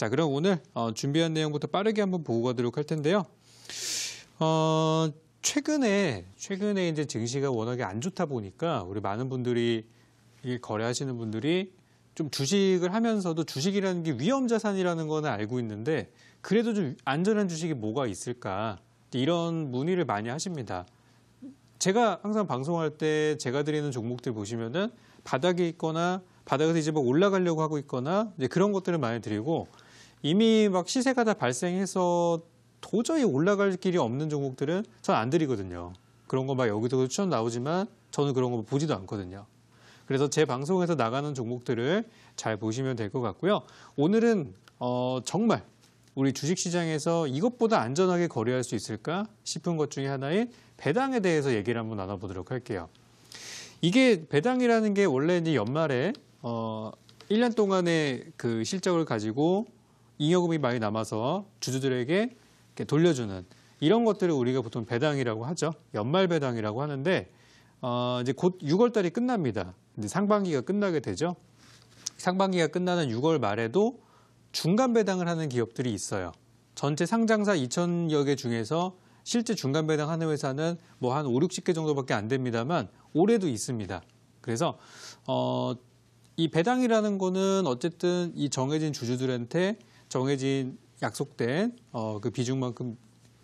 자, 그럼 오늘 준비한 내용부터 빠르게 한번 보고 가도록 할 텐데요. 최근에 이제 증시가 워낙에 안 좋다 보니까 우리 많은 분들이 거래하시는 분들이 좀 주식을 하면서도 주식이라는 게 위험 자산이라는 거는 알고 있는데 그래도 좀 안전한 주식이 뭐가 있을까 이런 문의를 많이 하십니다. 제가 항상 방송할 때 제가 드리는 종목들 보시면은 바닥에 있거나 바닥에서 이제 막 올라가려고 하고 있거나 이제 그런 것들을 많이 드리고 이미 막 시세가 다 발생해서 도저히 올라갈 길이 없는 종목들은 전 안 드리거든요. 그런 거 막 여기저기 추천 나오지만 저는 그런 거 보지도 않거든요. 그래서 제 방송에서 나가는 종목들을 잘 보시면 될 것 같고요. 오늘은 정말 우리 주식시장에서 이것보다 안전하게 거래할 수 있을까 싶은 것 중에 하나인 배당에 대해서 얘기를 한번 나눠보도록 할게요. 이게 배당이라는 게 원래 이제 연말에 1년 동안의 그 실적을 가지고 잉여금이 많이 남아서 주주들에게 이렇게 돌려주는 이런 것들을 우리가 보통 배당이라고 하죠. 연말 배당이라고 하는데 이제 곧 6월 달이 끝납니다. 이제 상반기가 끝나게 되죠. 상반기가 끝나는 6월 말에도 중간 배당을 하는 기업들이 있어요. 전체 상장사 2,000여 개 중에서 실제 중간 배당하는 회사는 뭐 한 5, 60개 정도밖에 안 됩니다만 올해도 있습니다. 그래서 이 배당이라는 거는 어쨌든 이 정해진 주주들한테 정해진 약속된 그 비중만큼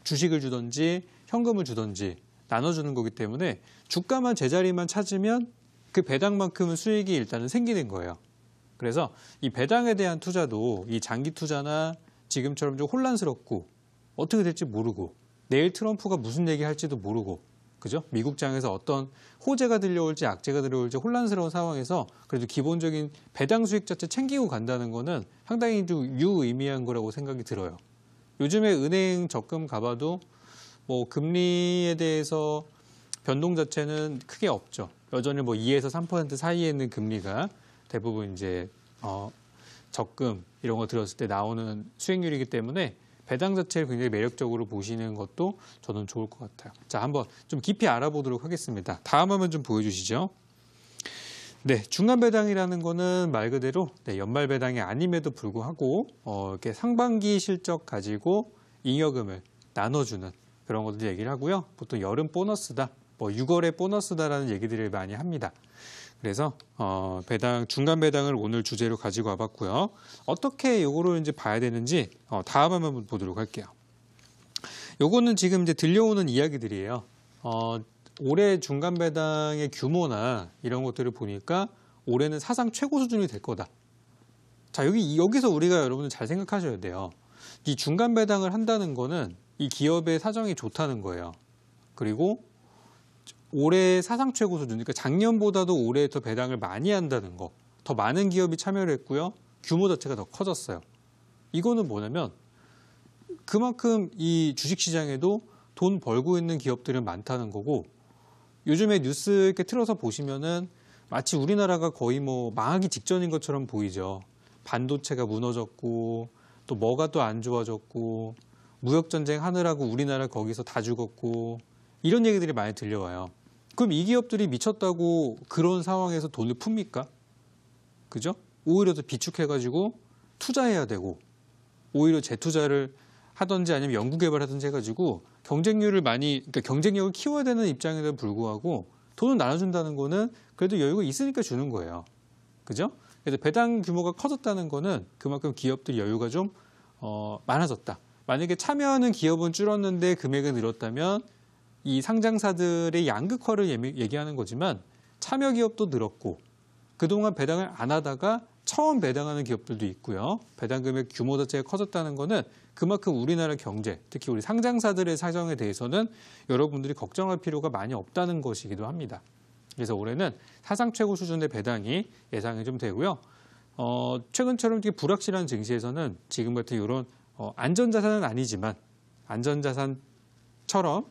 주식을 주든지 현금을 주든지 나눠주는 거기 때문에 주가만 제자리만 찾으면 그 배당만큼은 수익이 일단은 생기는 거예요. 그래서 이 배당에 대한 투자도 이 장기 투자나 지금처럼 좀 혼란스럽고 어떻게 될지 모르고 내일 트럼프가 무슨 얘기 할지도 모르고 그죠? 미국장에서 어떤 호재가 들려올지 악재가 들려올지 혼란스러운 상황에서 그래도 기본적인 배당 수익 자체 챙기고 간다는 거는 상당히 좀 유의미한 거라고 생각이 들어요. 요즘에 은행 적금 가봐도 뭐 금리에 대해서 변동 자체는 크게 없죠. 여전히 뭐 2에서 3% 사이에 있는 금리가 대부분 이제 적금 이런 거 들었을 때 나오는 수익률이기 때문에 배당 자체를 굉장히 매력적으로 보시는 것도 저는 좋을 것 같아요. 자, 한번 좀 깊이 알아보도록 하겠습니다. 다음 화면 좀 보여주시죠. 네, 중간 배당이라는 거는 말 그대로 연말 배당이 아님에도 불구하고 이렇게 상반기 실적 가지고 잉여금을 나눠주는 그런 것들 얘기를 하고요. 보통 여름 보너스다, 뭐 6월에 보너스다라는 얘기들을 많이 합니다. 그래서 중간 배당을 오늘 주제로 가지고 와봤고요. 어떻게 요거를 이제 봐야 되는지 다음 한번 보도록 할게요. 요거는 지금 이제 들려오는 이야기들이에요. 올해 중간 배당의 규모나 이런 것들을 보니까 올해는 사상 최고 수준이 될 거다. 자, 여기서 우리가 여러분들 잘 생각하셔야 돼요. 이 중간 배당을 한다는 거는 이 기업의 사정이 좋다는 거예요. 그리고 올해 사상 최고 수준, 그러니까 작년보다도 올해 더 배당을 많이 한다는 거, 더 많은 기업이 참여를 했고요. 규모 자체가 더 커졌어요. 이거는 뭐냐면 그만큼 이 주식시장에도 돈 벌고 있는 기업들은 많다는 거고 요즘에 뉴스 이렇게 틀어서 보시면은 마치 우리나라가 거의 뭐 망하기 직전인 것처럼 보이죠. 반도체가 무너졌고 또 뭐가 또 안 좋아졌고 무역전쟁 하느라고 우리나라 거기서 다 죽었고 이런 얘기들이 많이 들려와요. 그럼 이 기업들이 미쳤다고 그런 상황에서 돈을 풉니까? 그죠? 오히려 더 비축해가지고 투자해야 되고 오히려 재투자를 하든지 아니면 연구개발하든지 해가지고 그러니까 경쟁력을 키워야 되는 입장에도 불구하고 돈을 나눠준다는 거는 그래도 여유가 있으니까 주는 거예요. 그죠? 그래서 배당 규모가 커졌다는 거는 그만큼 기업들 여유가 좀 많아졌다. 만약에 참여하는 기업은 줄었는데 금액은 늘었다면 이 상장사들의 양극화를 얘기하는 거지만 참여 기업도 늘었고 그동안 배당을 안 하다가 처음 배당하는 기업들도 있고요. 배당 금액 규모 자체가 커졌다는 거는 그만큼 우리나라 경제, 특히 우리 상장사들의 사정에 대해서는 여러분들이 걱정할 필요가 많이 없다는 것이기도 합니다. 그래서 올해는 사상 최고 수준의 배당이 예상이 좀 되고요. 최근처럼 이렇게 불확실한 증시에서는 지금 같은 이런 안전자산은 아니지만 안전자산처럼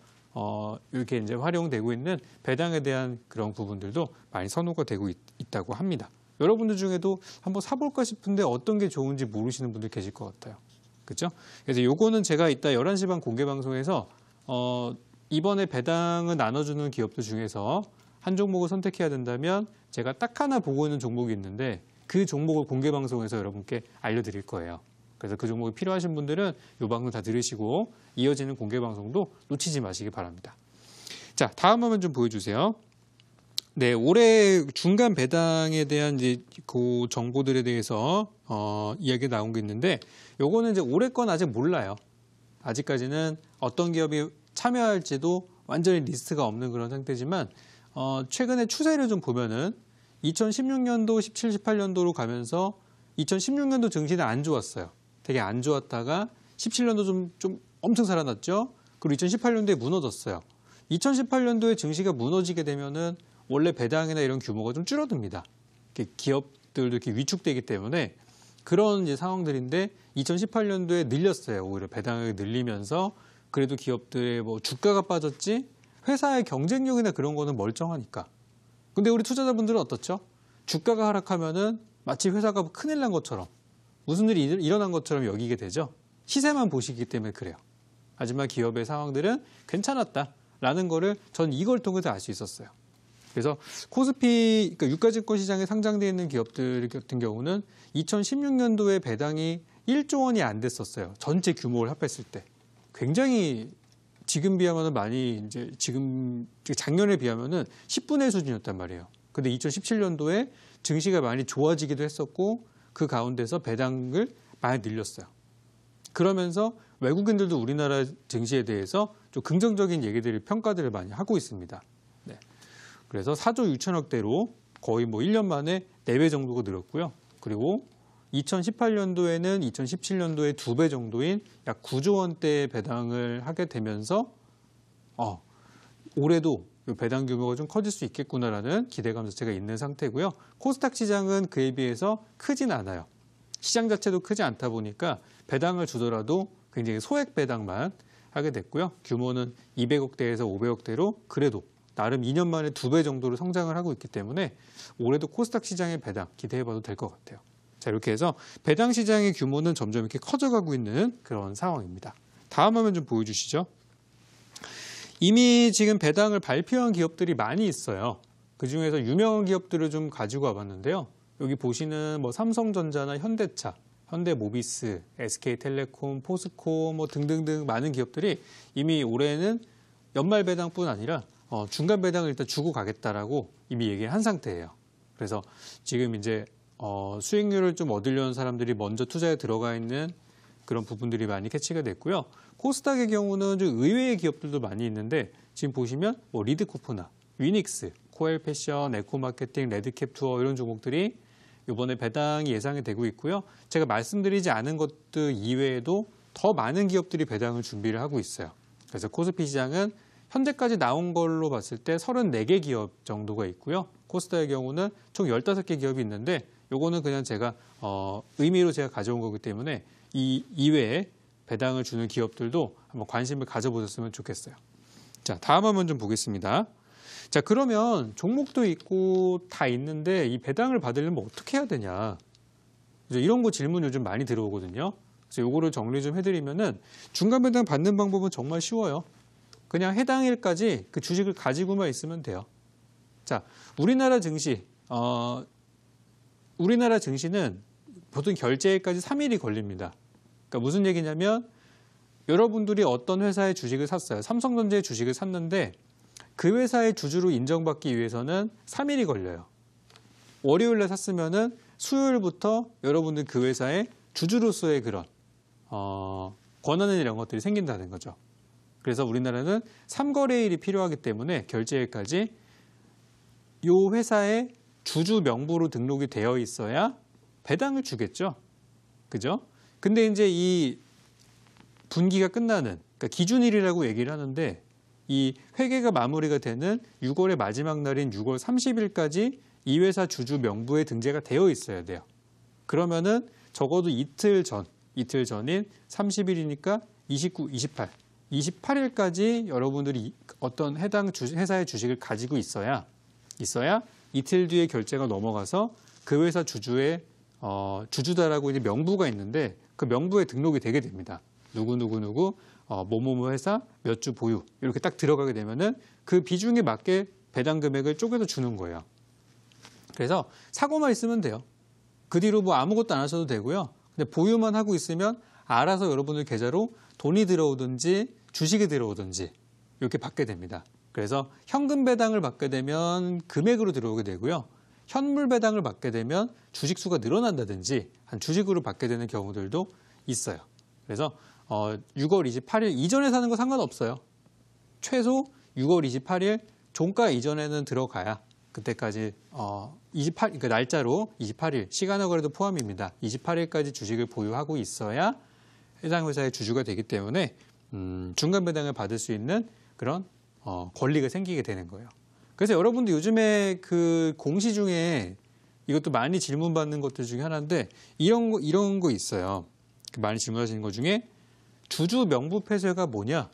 이렇게 이제 활용되고 있는 배당에 대한 그런 부분들도 많이 선호가 되고 있다고 합니다. 여러분들 중에도 한번 사볼까 싶은데 어떤 게 좋은지 모르시는 분들 계실 것 같아요. 그렇죠? 그래서 요거는 제가 이따 11시 반 공개 방송에서 이번에 배당을 나눠주는 기업들 중에서 한 종목을 선택해야 된다면 제가 딱 하나 보고 있는 종목이 있는데 그 종목을 공개 방송에서 여러분께 알려드릴 거예요. 그래서 그 종목이 필요하신 분들은 이 방송 다 들으시고 이어지는 공개 방송도 놓치지 마시기 바랍니다. 자, 다음 화면 좀 보여주세요. 네, 올해 중간 배당에 대한 이제 그 정보들에 대해서 이야기 나온 게 있는데, 요거는 이제 올해 건 아직 몰라요. 아직까지는 어떤 기업이 참여할지도 완전히 리스트가 없는 그런 상태지만, 최근에 추세를 좀 보면은 2016년도, 17, 18년도로 가면서 2016년도 증시는 안 좋았어요. 되게 안 좋았다가 17년도 좀 엄청 살아났죠. 그리고 2018년도에 무너졌어요. 2018년도에 증시가 무너지게 되면은 원래 배당이나 이런 규모가 좀 줄어듭니다. 기업들도 이렇게 위축되기 때문에 그런 이제 상황들인데 2018년도에 늘렸어요. 오히려 배당을 늘리면서 그래도 기업들의 뭐 주가가 빠졌지 회사의 경쟁력이나 그런 거는 멀쩡하니까. 근데 우리 투자자분들은 어떻죠? 주가가 하락하면은 마치 회사가 큰일 난 것처럼 무슨 일이 일어난 것처럼 여기게 되죠. 시세만 보시기 때문에 그래요. 하지만 기업의 상황들은 괜찮았다라는 거를 전 이걸 통해서 알 수 있었어요. 그래서 코스피, 그러니까 유가증권 시장에 상장되어 있는 기업들 같은 경우는 2016년도에 배당이 1조 원이 안 됐었어요. 전체 규모를 합했을 때. 굉장히 지금 비하면 많이 이제 지금 작년에 비하면은 10분의 1 수준이었단 말이에요. 근데 2017년도에 증시가 많이 좋아지기도 했었고 그 가운데서 배당을 많이 늘렸어요. 그러면서 외국인들도 우리나라 증시에 대해서 좀 긍정적인 얘기들을 평가들을 많이 하고 있습니다. 네. 그래서 4조 6천억대로 거의 뭐 1년 만에 4배 정도가 늘었고요. 그리고 2018년도에는 2017년도에 2배 정도인 약 9조 원대의 배당을 하게 되면서 올해도 배당 규모가 좀 커질 수 있겠구나라는 기대감 자체가 있는 상태고요. 코스닥 시장은 그에 비해서 크진 않아요. 시장 자체도 크지 않다 보니까 배당을 주더라도 굉장히 소액 배당만 하게 됐고요. 규모는 200억대에서 500억대로 그래도 나름 2년 만에 2배 정도로 성장을 하고 있기 때문에 올해도 코스닥 시장의 배당 기대해봐도 될 것 같아요. 자, 이렇게 해서 배당 시장의 규모는 점점 이렇게 커져가고 있는 그런 상황입니다. 다음 화면 좀 보여주시죠. 이미 지금 배당을 발표한 기업들이 많이 있어요. 그중에서 유명한 기업들을 좀 가지고 와봤는데요. 여기 보시는 뭐 삼성전자나 현대차, 현대모비스, SK텔레콤, 포스코 뭐 등등등 많은 기업들이 이미 올해는 연말 배당뿐 아니라 중간 배당을 일단 주고 가겠다라고 이미 얘기를 한 상태예요. 그래서 지금 이제 수익률을 좀 얻으려는 사람들이 먼저 투자에 들어가 있는 그런 부분들이 많이 캐치가 됐고요. 코스닥의 경우는 좀 의외의 기업들도 많이 있는데 지금 보시면 뭐 리드코프나 위닉스, 코엘패션, 에코마케팅, 레드캡투어 이런 종목들이 이번에 배당이 예상이 되고 있고요. 제가 말씀드리지 않은 것들 이외에도 더 많은 기업들이 배당을 준비를 하고 있어요. 그래서 코스피 시장은 현재까지 나온 걸로 봤을 때 34개 기업 정도가 있고요. 코스닥의 경우는 총 15개 기업이 있는데 요거는 그냥 제가 의미로 제가 가져온 거기 때문에 이 이외에 배당을 주는 기업들도 한번 관심을 가져보셨으면 좋겠어요. 자, 다음 화면 좀 보겠습니다. 자, 그러면 종목도 있고 다 있는데 이 배당을 받으려면 어떻게 해야 되냐? 이런 거 질문 요즘 많이 들어오거든요. 그래서 요거를 정리 좀 해드리면은 중간 배당 받는 방법은 정말 쉬워요. 그냥 해당 일까지 그 주식을 가지고만 있으면 돼요. 자, 우리나라 증시는 보통 결제일까지 3일이 걸립니다. 그러니까 무슨 얘기냐면 여러분들이 어떤 회사의 주식을 샀어요. 삼성전자의 주식을 샀는데 그 회사의 주주로 인정받기 위해서는 3일이 걸려요. 월요일에 샀으면은 수요일부터 여러분들 그 회사의 주주로서의 그런 권한은 이런 것들이 생긴다는 거죠. 그래서 우리나라는 3거래일이 필요하기 때문에 결제일까지 이 회사의 주주 명부로 등록이 되어 있어야 배당을 주겠죠. 그죠? 근데 이제 이 분기가 끝나는, 그러니까 기준일이라고 얘기를 하는데 이 회계가 마무리가 되는 6월의 마지막 날인 6월 30일까지 이 회사 주주 명부에 등재가 되어 있어야 돼요. 그러면은 적어도 이틀 전인 30일이니까 29, 28일까지 여러분들이 어떤 해당 회사의 주식을 가지고 있어야 이틀 뒤에 결제가 넘어가서 그 회사 주주의 주주다라고 이제 명부가 있는데 그 명부에 등록이 되게 됩니다. 누구 뭐뭐뭐 회사 몇 주 보유 이렇게 딱 들어가게 되면은 그 비중에 맞게 배당 금액을 쪼개서 주는 거예요. 그래서 사고만 있으면 돼요. 그 뒤로 뭐 아무것도 안 하셔도 되고요. 근데 보유만 하고 있으면 알아서 여러분들 계좌로 돈이 들어오든지 주식이 들어오든지 이렇게 받게 됩니다. 그래서 현금 배당을 받게 되면 금액으로 들어오게 되고요. 현물 배당을 받게 되면 주식 수가 늘어난다든지 한 주식으로 받게 되는 경우들도 있어요. 그래서 6월 28일 이전에 사는 거 상관없어요. 최소 6월 28일 종가 이전에는 들어가야 그때까지 28, 그러니까 날짜로 28일 시간허가도 포함입니다. 28일까지 주식을 보유하고 있어야 해당 회사의 주주가 되기 때문에 중간 배당을 받을 수 있는 그런 권리가 생기게 되는 거예요. 그래서 여러분도 요즘에 그 공시 중에 이것도 많이 질문받는 것들 중에 하나인데 이런 거 있어요. 많이 질문하시는 것 중에 주주 명부 폐쇄가 뭐냐?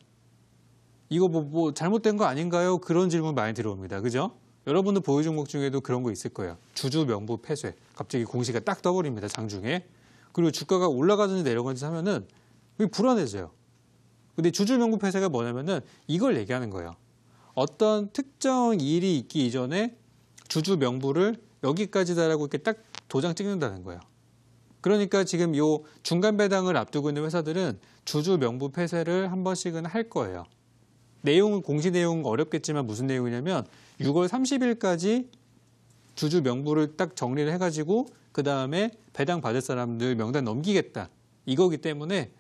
이거 뭐 잘못된 거 아닌가요? 그런 질문 많이 들어옵니다. 그죠? 여러분들 보유 종목 중에도 그런 거 있을 거예요. 주주 명부 폐쇄. 갑자기 공시가 딱 떠버립니다. 장중에. 그리고 주가가 올라가든지 내려가든지 하면은 불안해져요. 근데 주주 명부 폐쇄가 뭐냐면은 이걸 얘기하는 거예요. 어떤 특정 일이 있기 이전에 주주 명부를 여기까지다라고 이렇게 딱 도장 찍는다는 거예요. 그러니까 지금 요 중간 배당을 앞두고 있는 회사들은 주주 명부 폐쇄를 한 번씩은 할 거예요. 내용은 공시 내용은 어렵겠지만 무슨 내용이냐면 6월 30일까지 주주 명부를 딱 정리를 해가지고 그 다음에 배당 받을 사람들 명단 넘기겠다. 이거기 때문에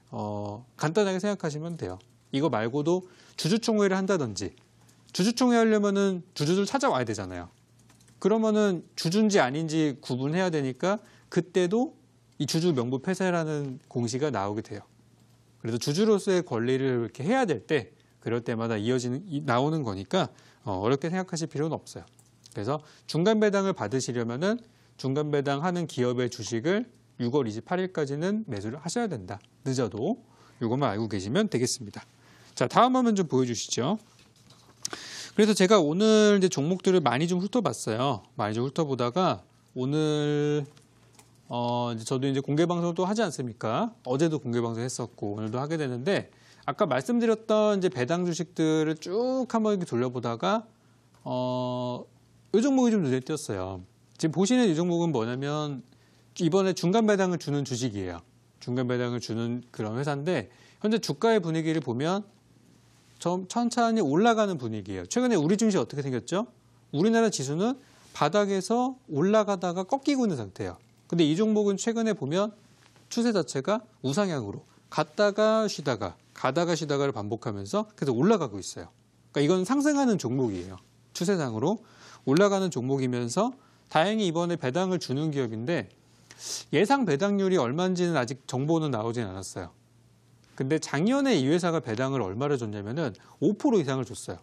간단하게 생각하시면 돼요. 이거 말고도 주주총회를 한다든지 주주총회 하려면은 주주들 찾아와야 되잖아요. 그러면은 주주인지 아닌지 구분해야 되니까 그때도 이 주주 명부 폐쇄라는 공시가 나오게 돼요. 그래서 주주로서의 권리를 이렇게 해야 될 때 그럴 때마다 나오는 거니까 어렵게 생각하실 필요는 없어요. 그래서 중간 배당을 받으시려면은 중간 배당하는 기업의 주식을 6월 28일까지는 매수를 하셔야 된다. 늦어도 이것만 알고 계시면 되겠습니다. 자, 다음 화면 좀 보여주시죠. 그래서 제가 오늘 이제 종목들을 많이 좀 훑어봤어요. 많이 좀 훑어보다가 오늘 저도 이제 공개 방송을 또 하지 않습니까? 어제도 공개 방송 했었고 오늘도 하게 되는데 아까 말씀드렸던 이제 배당 주식들을 쭉 한번 이렇게 돌려보다가 이 종목이 좀 눈에 띄었어요. 지금 보시는 이 종목은 뭐냐면 이번에 중간 배당을 주는 주식이에요. 중간 배당을 주는 그런 회사인데 현재 주가의 분위기를 보면 천천히 올라가는 분위기예요. 최근에 우리 증시 어떻게 생겼죠? 우리나라 지수는 바닥에서 올라가다가 꺾이고 있는 상태예요. 근데 이 종목은 최근에 보면 추세 자체가 우상향으로 갔다가 쉬다가 가다가 쉬다가를 반복하면서 계속 올라가고 있어요. 그러니까 이건 상승하는 종목이에요. 추세상으로 올라가는 종목이면서 다행히 이번에 배당을 주는 기업인데 예상 배당률이 얼마인지는 아직 정보는 나오진 않았어요. 근데 작년에 이 회사가 배당을 얼마를 줬냐면은 5% 이상을 줬어요.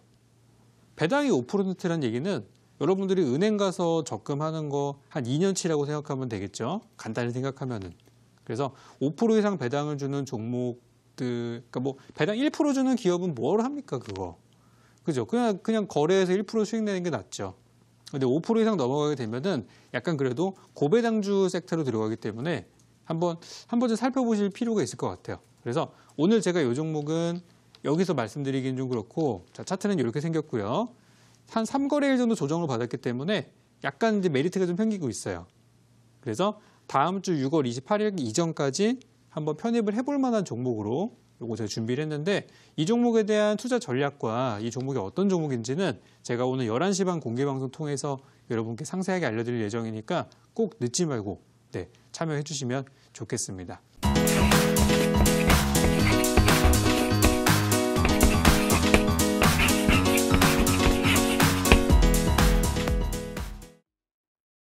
배당이 5%라는 얘기는 여러분들이 은행 가서 적금하는 거 한 2년치라고 생각하면 되겠죠. 간단히 생각하면은. 그래서 5% 이상 배당을 주는 종목들, 그러니까 뭐 배당 1% 주는 기업은 뭘 합니까, 그거? 그죠? 그냥 거래해서 1% 수익 내는 게 낫죠. 근데 5% 이상 넘어가게 되면은 약간 그래도 고배당주 섹터로 들어가기 때문에 한 번쯤 살펴보실 필요가 있을 것 같아요. 그래서 오늘 제가 이 종목은 여기서 말씀드리긴 좀 그렇고, 자, 차트는 이렇게 생겼고요. 한 3거래일 정도 조정을 받았기 때문에 약간 이제 메리트가 좀 생기고 있어요. 그래서 다음 주 6월 28일 이전까지 한번 편입을 해볼 만한 종목으로 요거 제가 준비를 했는데 이 종목에 대한 투자 전략과 이 종목이 어떤 종목인지는 제가 오늘 11시 반 공개 방송 통해서 여러분께 상세하게 알려드릴 예정이니까 꼭 늦지 말고 참여해 주시면 좋겠습니다.